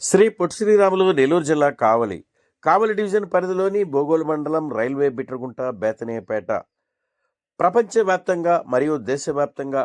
శ్రీ పొట్టి శ్రీరాములు నెల్లూరు జిల్లా కావలి డివిజన్ పరిధిలోని బోగోలు మండలం రైల్వే బిట్రగుంట బేతనీయపేట ప్రపంచవ్యాప్తంగా మరియు దేశవ్యాప్తంగా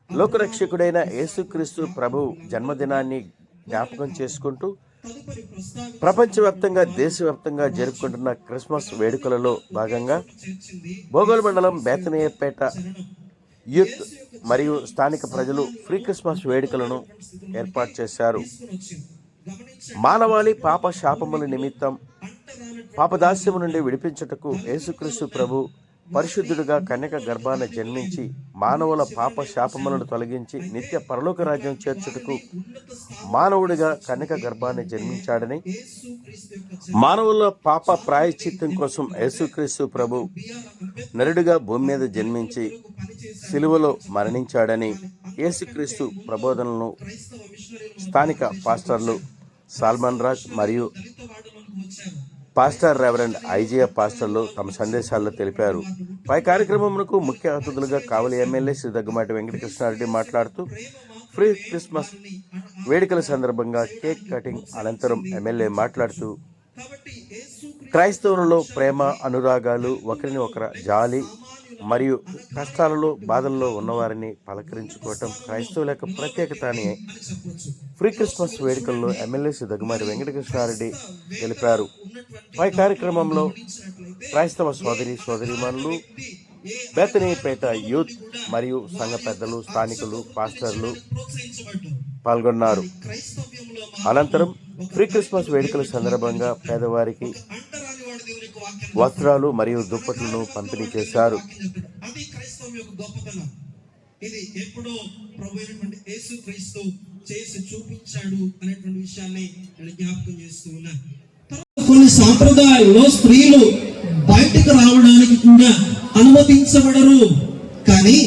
లోకరక్షకుడైన యేసుక్రీస్తు ప్రభు జన్మదినాన్ని జ్ఞాపకం చేసుకుంటూ ప్రపంచవ్యాప్తంగా దేశవ్యాప్తంగా జరుపుకుంటున్న క్రిస్మస్ వేడుకలలో భాగంగా బోగోలు మండలం బేతనీయపేట యూత్ మరియు స్థానిక ప్రజలు ఫ్రీ క్రిస్మస్ వేడుకలను ఏర్పాటు చేశారు. మానవాళి పాప శాపముల నిమిత్తం పాపదాస్యము నుండి విడిపించుటకు యేసుక్రీస్తు ప్రభు పరిశుద్ధుడిగా కన్యక గర్భాన జన్మించి మానవుల పాప శాపములను తొలగించి నిత్య పరలోక రాజ్యం చేర్చుటకు మానవుడిగా కన్యక గర్భాన్ని జన్మించాడని, మానవుల పాప ప్రాయశ్చిత్తం కోసం యేసుక్రీస్తు ప్రభు నరుడిగా భూమి మీద జన్మించి సిలువలో మరణించాడని యేసుక్రీస్తు ప్రబోధనలను స్థానిక పాస్టర్లు సాల్మన్ రాజ్ మరియు పాస్టర్ రెవరెండ్ ఐజియా పాస్టర్లు తమ సందేశాల్లో తెలిపారు. పై కార్యక్రమంకు ముఖ్య అతిథులుగా కావలి ఎమ్మెల్యే శ్రీ దగ్గుమాటి వెంకటకృష్ణారెడ్డి మాట్లాడుతూ ఫ్రీ క్రిస్మస్ వేడుకల సందర్భంగా కేక్ కటింగ్ అనంతరం ఎమ్మెల్యే మాట్లాడుతూ క్రైస్తవులలో ప్రేమ, అనురాగాలు, ఒకరిని ఒకరు జాలి మరియు కష్టాలలో బాధల్లో ఉన్నవారిని పలకరించుకోవటం క్రైస్తవుల యొక్క ప్రత్యేకత అని ఫ్రీ క్రిస్మస్ వేడుకల్లో ఎమ్మెల్యే శ్రీ దగ్గుమాటి వెంకటకృష్ణారెడ్డి తెలిపారు. పై కార్యక్రమంలో క్రైస్తవ సోదరీమణులు, బేతనీపేట యూత్ మరియు సంఘ పెద్దలు, స్థానికులు, పాస్టర్లు పాల్గొన్నారు. అనంతరం ఫ్రీ క్రిస్మస్ వేడుకల సందర్భంగా పేదవారికి వస్త్రాలు మరియు దుప్పట్లను పంపిణీ చేశారు. ఇది ఎప్పుడో ప్రభు అయినటువంటి యేసుక్రీస్తు చేసి చూపించాడు అనేటువంటి విషయాన్ని నేను జ్ఞాపకం చేస్తూ ఉన్నా. కొన్ని సాంప్రదాయాల్లో స్త్రీలు బయటకు రావడానికి కూడా అనుమతించబడరు. కానీ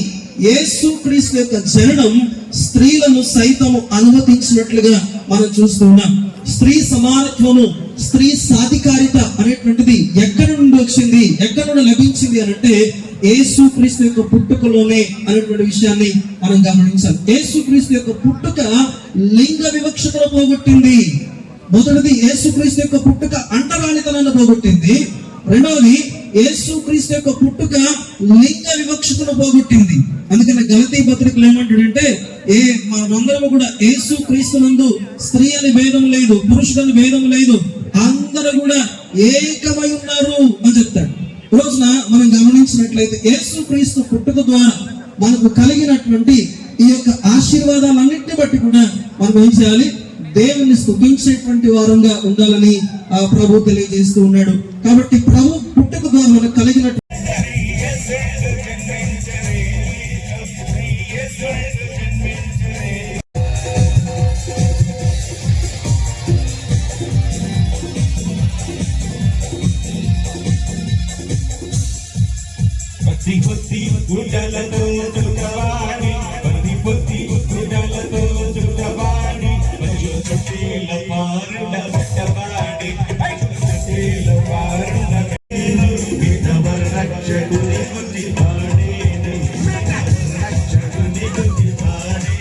యేసుక్రీస్తు యొక్క జననం స్త్రీలను సైతం అనుమతించినట్లుగా మనం చూస్తున్నాం. స్త్రీ సమానత్వము, స్త్రీ సాధికారిత అనేటువంటిది ఎక్కడి నుండి వచ్చింది, ఎక్కడి నుండి లభించింది అనంటే యేసుక్రీస్తు యొక్క పుట్టుకలోనే అనేటువంటి విషయాన్ని మనం గమనించాలి. యేసుక్రీస్తు యొక్క పుట్టుక లింగ వివక్షతను పోగొట్టింది. మొదటిది యేసుక్రీస్తు యొక్క పుట్టుక అంటరానితనాన్ని పోగొట్టింది. రెండవది యేసుక్రీస్తు యొక్క పుట్టుక లింగ వివక్షతను పోగొట్టింది. అందుకని గలతీ పత్రికలు ఏమంటాడంటే మనమందరము కూడా యేసుక్రీస్తునందు స్త్రీ అని భేదం లేదు, పురుషుడని భేదం లేదు, అందరూ కూడా ఏకమై ఉన్నారు అని చెప్తాడు. రోజున మనం గమనించినట్లయితే యేసుక్రీస్తు పుట్టుక ద్వారా మనకు కలిగినటువంటి ఈ యొక్క ఆశీర్వాదాలన్నింటినీ బట్టి కూడా మనం ఏం చేయాలి? దేవుని స్తుతించేటువంటి వారంగా ఉండాలని ప్రభు తెలియజేస్తూ ఉన్నాడు. కాబట్టి ప్రభు పుట్టుక ద్వారా మనకు కలిగినటువంటి పొత్తి గుడ్డలతో చుట్టవాడి, పొత్తి గుడ్డలతో చుట్టవాడి, చుట్టీల పారుల పెట్టవాడి, చుట్టీల పారుల రక్షకుని గురించి పాడేను, రక్షకుని గురించి పాడేను.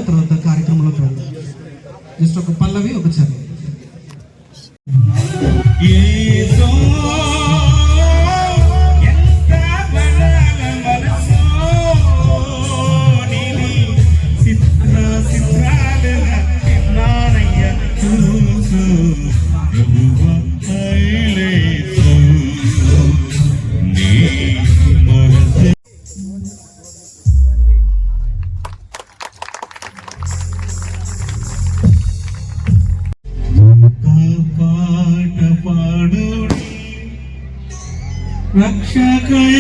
తర్వాత కార్యక్రమంలో జస్ట్ ఒక పల్లవి ఒక చరణం. యేసో ఎంత బలాల మనసో నీలి చిత్రాలన చిన్నానయ్య చూసు ప్రభువా హైలేసో నీ మొరసే పాట పాడుడి రక్షకై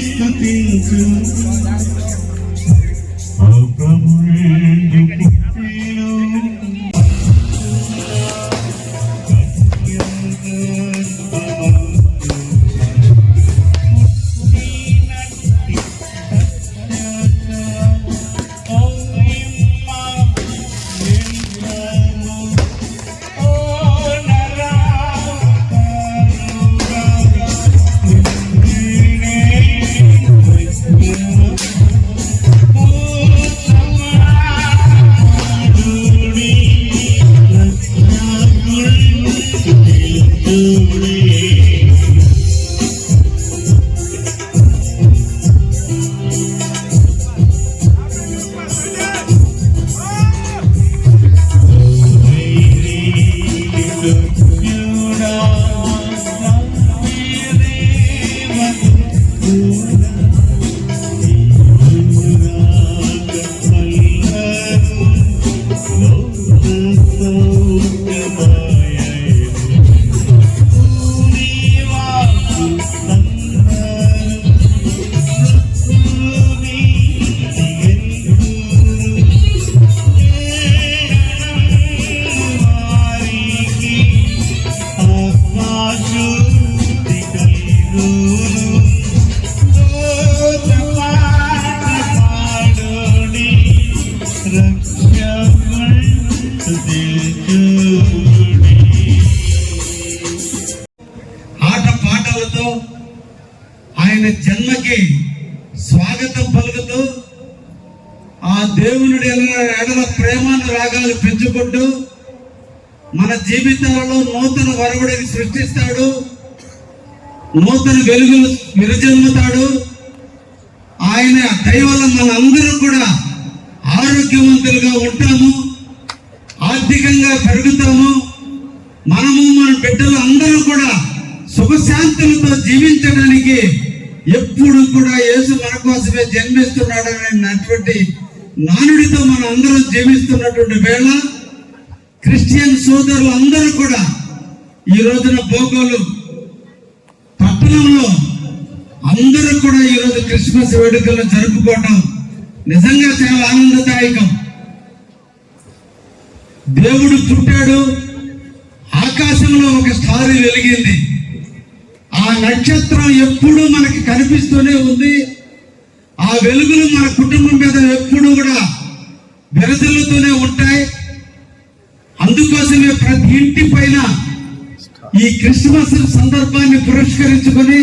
స్తుతించు ఆ ప్రభువు పుట్టిను ఆట పాటలతో ఆయన జన్మకి స్వాగతం పలుకుతూ ఆ దేవునుడి ఎడల ప్రేమాను రాగాలు పెంచుకుంటూ మన జీవితాలలో నూతన వరవడిని సృష్టిస్తాడు, నూతన వెలుగులు విరజల్లుతాడు. ఆయన దయ వల్ల మనందరూ కూడా ఆరోగ్యవంతులుగా ఉంటాము, ఆర్థికంగా పెరుగుతాము. మనము మన బిడ్డలు అందరూ కూడా సుఖశాంతులతో జీవించడానికి ఎప్పుడు కూడా యేసు మన కోసమే జన్మిస్తున్నాడనేటువంటి నానుడితో మనం అందరం జీవిస్తున్నటువంటి వేళ క్రిస్టియన్ సోదరులు అందరూ కూడా ఈ రోజున బోగోలు పట్టణంలో అందరూ కూడా ఈ రోజు క్రిస్మస్ వేడుకలను జరుపుకోవటం నిజంగా చాలా ఆనందదాయకం. దేవుడు పుట్టాడు, ఆకాశంలో ఒక స్టార్ వెలిగింది. ఆ నక్షత్రం ఎప్పుడూ మనకి కనిపిస్తూనే ఉంది. ఆ వెలుగులు మన కుటుంబం మీద ఎప్పుడూ కూడా వెరజల్లుతూనే ఉంటాయి. అందుకోసమే ప్రతి ఇంటి పైన ఈ క్రిస్మస్ సందర్భాన్ని పురస్కరించుకొని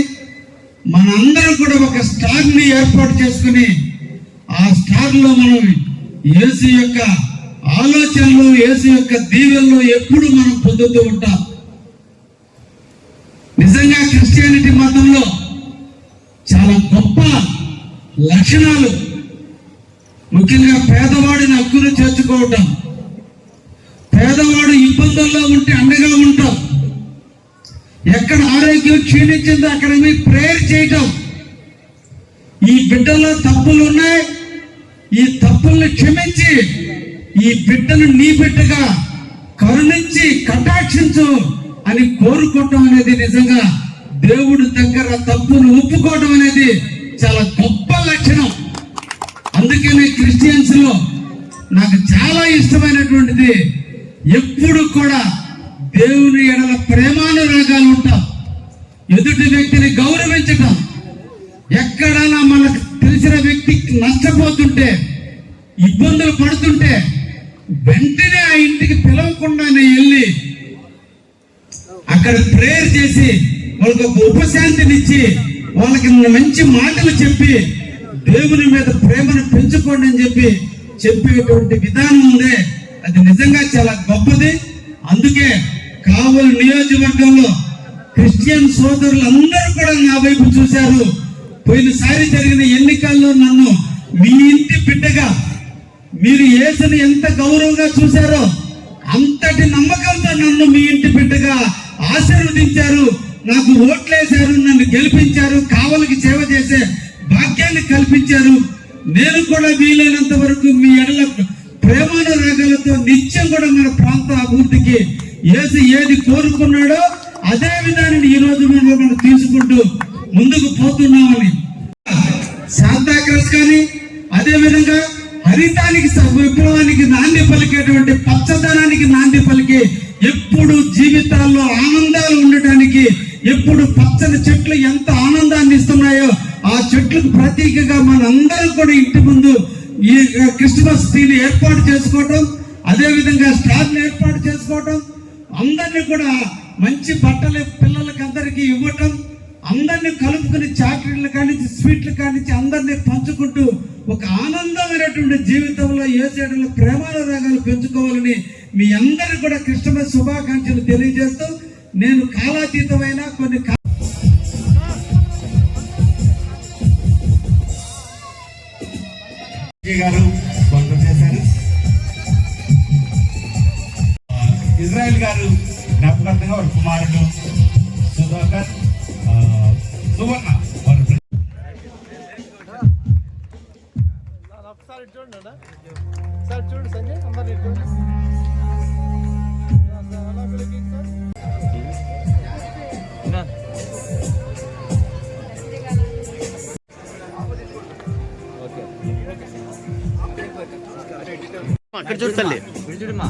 మనందరం కూడా ఒక స్టార్ ని ఏర్పాటు చేసుకుని ఆ స్టార్ లో మనం యేసు యొక్క ఆలోచనలు, యేసు యొక్క దీవెనలు ఎప్పుడు మనం పొందుతూ ఉంటాం. నిజంగా క్రిస్టియానిటీ మతంలో చాలా గొప్ప లక్షణాలు, ముఖ్యంగా పేదవాడిని హక్కును చేర్చుకోవటం, పేదవాడు ఇబ్బందుల్లో ఉంటే అండగా ఉంటాం, ఎక్కడ ఆరోగ్యం క్షీణించిందో అక్కడ ప్రేయర్ చేయటం, ఈ బిడ్డలో తప్పులు ఉన్నాయి, ఈ తప్పుల్ని క్షమించి ఈ బిడ్డను నీ బిడ్డగా కరుణించి కటాక్షించు అని కోరుకోవటం అనేది నిజంగా దేవుడి దగ్గర తప్పును ఒప్పుకోవడం అనేది చాలా గొప్ప లక్షణం. అందుకని క్రిస్టియన్స్ లో నాకు చాలా ఇష్టమైనటువంటిది ఎప్పుడు కూడా దేవుని ఎడల ప్రేమానురాగాలు ఉంటాం, ఎదుటి వ్యక్తిని గౌరవించటం. ఎక్కడైనా మనకు తెలిసిన వ్యక్తి నష్టపోతుంటే, ఇబ్బందులు పడుతుంటే వెంటనే ఆ ఇంటికి పిలవకుండానే వెళ్ళి అక్కడ ప్రేయర్ చేసి వాళ్ళకి ఒక ఉపశాంతినిచ్చి వాళ్ళకి మంచి మాటలు చెప్పి దేవుని మీద ప్రేమను పెంచుకోండి అని చెప్పేటువంటి విధానం ఉందే, అది నిజంగా చాలా గొప్పది. అందుకే కావలి నియోజకవర్గంలో క్రిస్టియన్ సోదరులు అందరూ కూడా నా వైపు చూశారు. పోయినసారి జరిగిన ఎన్నికల్లో నన్ను మీ ఇంటి బిడ్డగా మీరు యేసుని ఎంత గౌరవంగా చూశారో అంతటి నమ్మకంతో నన్ను మీ ఇంటి బిడ్డగా ఆశీర్వదించారు, నాకు ఓట్లేశారు, నన్ను గెలిపించారు, కావలికి సేవ చేసే భాగ్యాన్ని కల్పించారు. నేను కూడా వీలైనంత వరకు మీ ఎడల ప్రేమానురాగాలతో నిత్యం కూడా మన ప్రాంత అభివృద్ధికి యేసు ఏది కోరుకున్నాడో అదే విధానాన్ని ఈ రోజు మనం తీసుకుంటూ ముందుకు పోతున్నామని శాంతాక్రస్ కానీ అదే విధంగా హరితానికి విప్లవానికి నాంది పలికేటువంటి పచ్చదనానికి నాంది పలికే ఎప్పుడు జీవితాల్లో ఆనందాలు ఉండటానికి ఎప్పుడు పచ్చని చెట్లు ఎంత ఆనందాన్ని ఇస్తున్నాయో ఆ చెట్లకు ప్రతీకగా మనందరం కూడా ఇంటి ముందు ఈ క్రిస్మస్ ట్రీని ఏర్పాటు చేసుకోవటం, అదే విధంగా స్టార్ని ఏర్పాటు చేసుకోవటం, అందరినీ కూడా మంచి బట్టలు పిల్లలకి అందరికీ ఇవ్వటం, అందరినీ కలుపుకుని చాక్లెట్లు కానించి స్వీట్లు కానించి అందరినీ పంచుకుంటూ ఒక ఆనందమైనటువంటి జీవితంలో యేసులో ప్రేమానురాగాలు పెంచుకోవాలని మీ అందరూ కూడా క్రిస్మస్ శుభాకాంక్షలు తెలియజేస్తూ నేను కాలాతీతమైన కొన్ని గారు స్పందన చేశారు. ఇజ్రాయెల్ గారు జ్ఞాపకార్థంగా వారి కుమారుడు సుధాకర్ సువర్ణ వారు చూడండి సంజయ్ అందరినీ చూడండి. అక్కడ చూడండి. చూడమ్మా